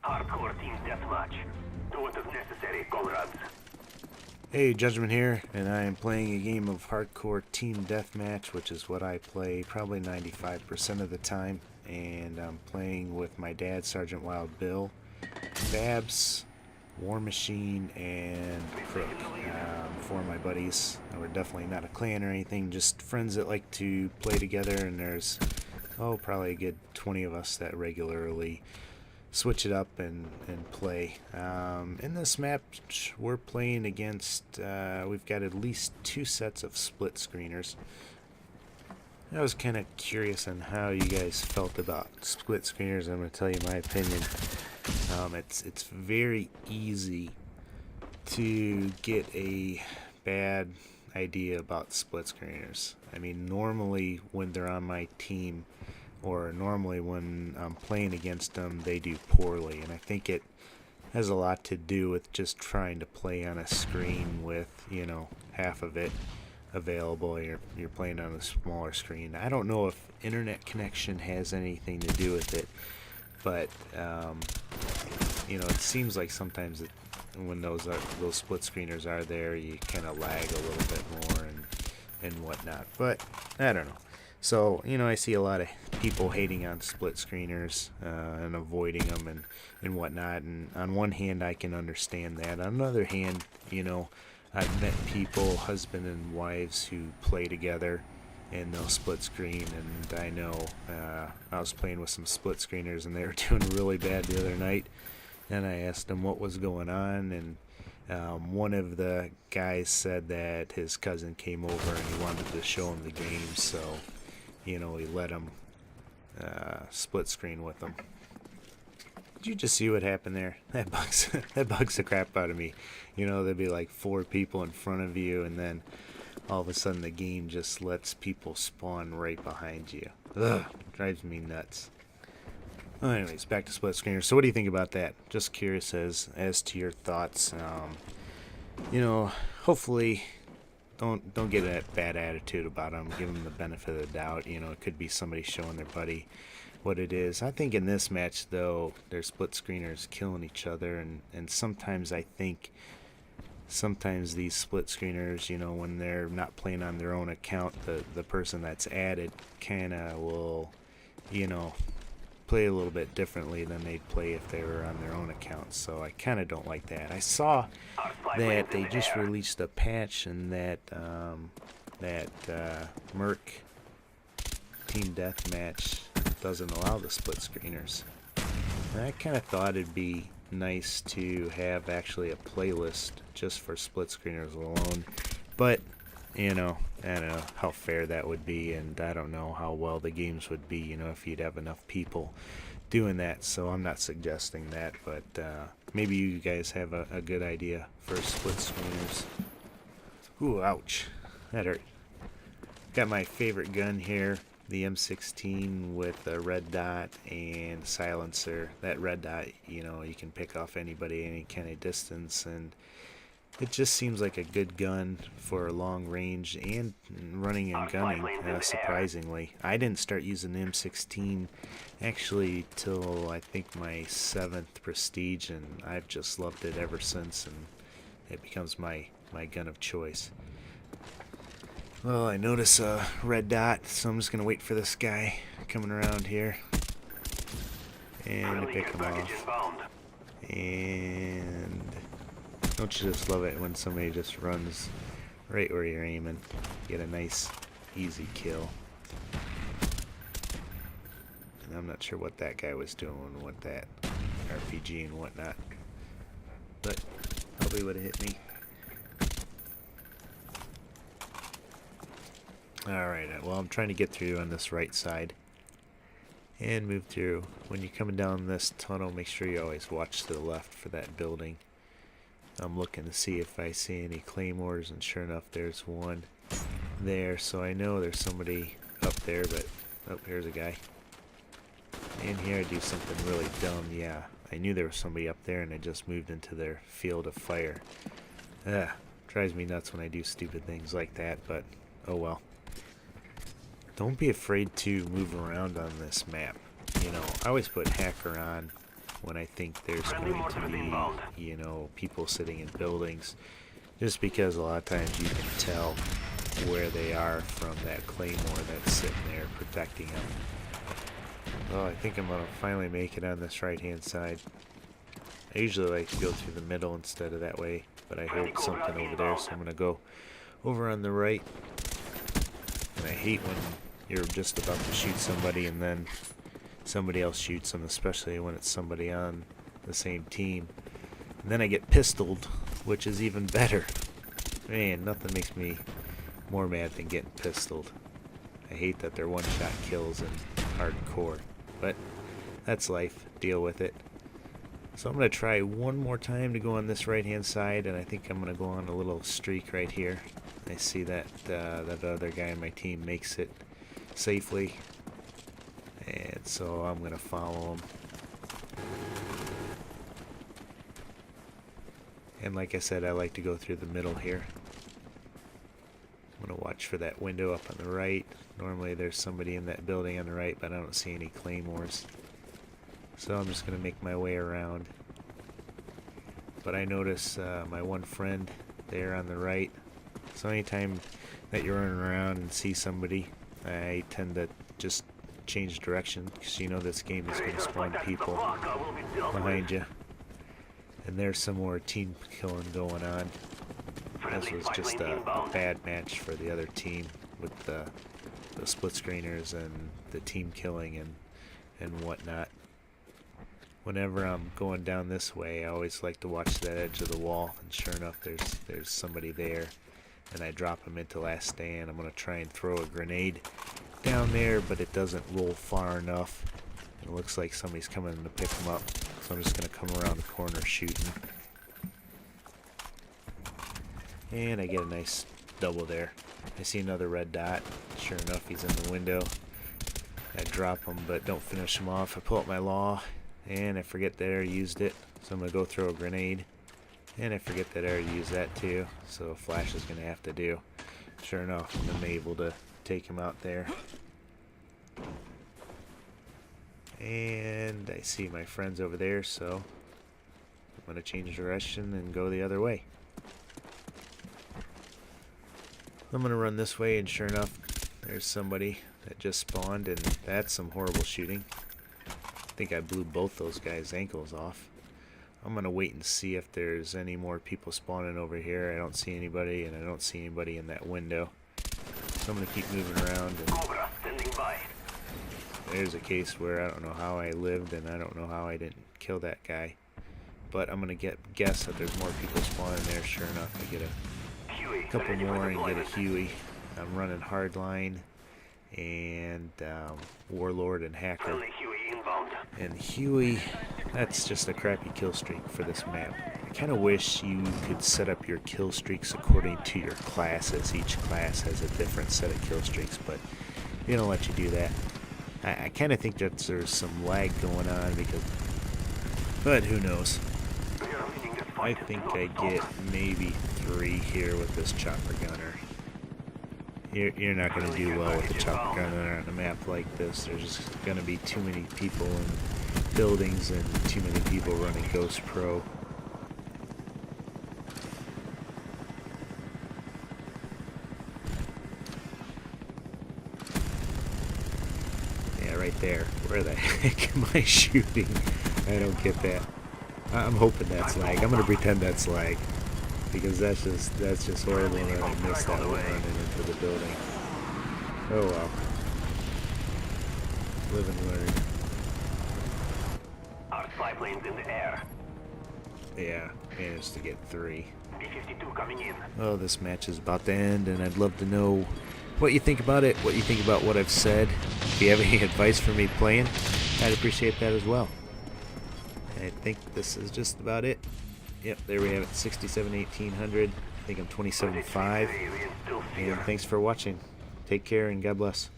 Hardcore team deathmatch. Do what is necessary, comrades. Hey, Judgment here, and I am playing a game of Hardcore Team Deathmatch, which is what I play probably 95% of the time. And I'm playing with my dad, Sergeant Wild Bill, Babs, War Machine, and Crook. Four of my buddies. We're definitely not a clan or anything, just friends that like to play together, and there's, probably a good 20 of us that regularly switch it up and play. In this map, we're playing against, we've got at least two sets of split screeners. I was kind of curious on how you guys felt about split screeners. I'm going to tell you my opinion. It's very easy to get a bad idea about split screeners. I mean, normally when they're on my team, or normally when I'm playing against them, they do poorly, and I think it has a lot to do with just trying to play on a screen with, half of it available. You're playing on a smaller screen. I don't know if internet connection has anything to do with it, but it seems like sometimes when those split screeners are there, you kind of lag a little bit more and whatnot. But I don't know. So, I see a lot of people hating on split screeners and avoiding them and whatnot. And on one hand, I can understand that. On the other hand, I've met people, husband and wives, who play together and they'll split screen. And I know I was playing with some split screeners and they were doing really bad the other night. And I asked them what was going on, and one of the guys said that his cousin came over and he wanted to show him the game, so he let him split screen with him. Did you just see what happened there? That bugs the crap out of me. There'd be like four people in front of you, and then all of a sudden the game just lets people spawn right behind you. Ugh, drives me nuts. Well, anyways, back to split screeners. So what do you think about that? Just curious as to your thoughts. Hopefully don't get a bad attitude about them. Give them the benefit of the doubt. It could be somebody showing their buddy what it is. I think in this match, though, their split screeners killing each other, and sometimes I think these split screeners, when they're not playing on their own account, the person that's added kind of will, play a little bit differently than they'd play if they were on their own account. So I kind of don't like that. I saw that they just released a patch, and that Merc Team Deathmatch doesn't allow the split screeners. And I kind of thought it'd be nice to have actually a playlist just for split screeners alone, but I don't know how fair that would be, and I don't know how well the games would be, if you'd have enough people doing that. So I'm not suggesting that, but maybe you guys have a good idea for split screeners. Ooh, ouch. That hurt. Got my favorite gun here, the M16 with a red dot and silencer. That red dot, you can pick off anybody any kind of distance, and it just seems like a good gun for long range and running and gunning, surprisingly. I didn't start using the M16 actually till I think my 7th Prestige, and I've just loved it ever since, and it becomes my gun of choice. Well, I notice a red dot, so I'm just going to wait for this guy coming around here and to pick him off. And don't you just love it when somebody just runs right where you're aiming? Get a nice, easy kill. And I'm not sure what that guy was doing with that RPG and whatnot, but probably would have hit me. Alright, well, I'm trying to get through on this right side and move through. When you're coming down this tunnel, make sure you always watch to the left for that building. I'm looking to see if I see any claymores, and sure enough, there's one there. So I know there's somebody up there, but oh, here's a guy. And here I do something really dumb. Yeah, I knew there was somebody up there, and I just moved into their field of fire. Drives me nuts when I do stupid things like that, but oh well. Don't be afraid to move around on this map. I always put hacker on when I think there's going to be, you know, people sitting in buildings, just because a lot of times you can tell where they are from that claymore that's sitting there protecting them. Oh, I think I'm gonna finally make it on this right hand side. I usually like to go through the middle instead of that way, but I heard something over there, so I'm gonna go over on the right. And I hate when you're just about to shoot somebody and then somebody else shoots them, especially when it's somebody on the same team. And then I get pistoled, which is even better. Man, nothing makes me more mad than getting pistoled. I hate that they're one-shot kills in hardcore, but that's life. Deal with it. So I'm going to try one more time to go on this right-hand side, and I think I'm going to go on a little streak right here. I see that that other guy on my team makes it safely, and so I'm going to follow him. And like I said, I like to go through the middle here. I'm going to watch for that window up on the right. Normally there's somebody in that building on the right, but I don't see any claymores. So I'm just going to make my way around. But I notice my one friend there on the right. So anytime that you're running around and see somebody, I tend to just change direction, because you know this game is going to spawn people behind you. And there's some more team killing going on. This was just a bad match for the other team with the split screeners and the team killing and whatnot. Whenever I'm going down this way, I always like to watch that edge of the wall, and sure enough there's somebody there, and I drop them into last stand. I'm going to try and throw a grenade down there, but it doesn't roll far enough. It looks like somebody's coming to pick them up, so I'm just going to come around the corner shooting. And I get a nice double there. I see another red dot. Sure enough, he's in the window. I drop him, but don't finish him off. I pull out my law, and I forget that I already used it. So I'm going to go throw a grenade. And I forget that I already used that too. So a flash is going to have to do. Sure enough, I'm able to take him out there. And I see my friends over there, so I'm going to change direction and go the other way. I'm going to run this way, and sure enough, there's somebody that just spawned, and that's some horrible shooting. I think I blew both those guys' ankles off. I'm going to wait and see if there's any more people spawning over here. I don't see anybody, and I don't see anybody in that window. So I'm going to keep moving around. And there's a case where I don't know how I lived, and I don't know how I didn't kill that guy. But I'm going to guess that there's more people spawning there. Sure enough, I get a couple more and get a Huey. I'm running Hardline and Warlord and Hacker. And Huey, that's just a crappy kill streak for this map. I kind of wish you could set up your kill streaks according to your classes. Each class has a different set of kill streaks, but they don't let you do that. I kind of think that there's some lag going on, but who knows. I think I get maybe 3 here with this chopper gunner. You're not going to do well with a chopper gunner on a map like this. There's just going to be too many people in buildings and too many people running Ghost Pro. Yeah, right there. Where the heck am I shooting? I don't get that. I'm hoping that's lag. I'm going to pretend that's lag, because that's just horrible that I missed that one running into the building. Oh well. Live and learn. Our spy plane's in the air. Yeah, managed to get 3. B-52 coming in. Oh, this match is about to end, and I'd love to know what you think about it, what you think about what I've said. If you have any advice for me playing, I'd appreciate that as well. I think this is just about it. Yep, there we have it, 67, 1800. I think I'm 27.5. And thanks for watching. Take care and God bless.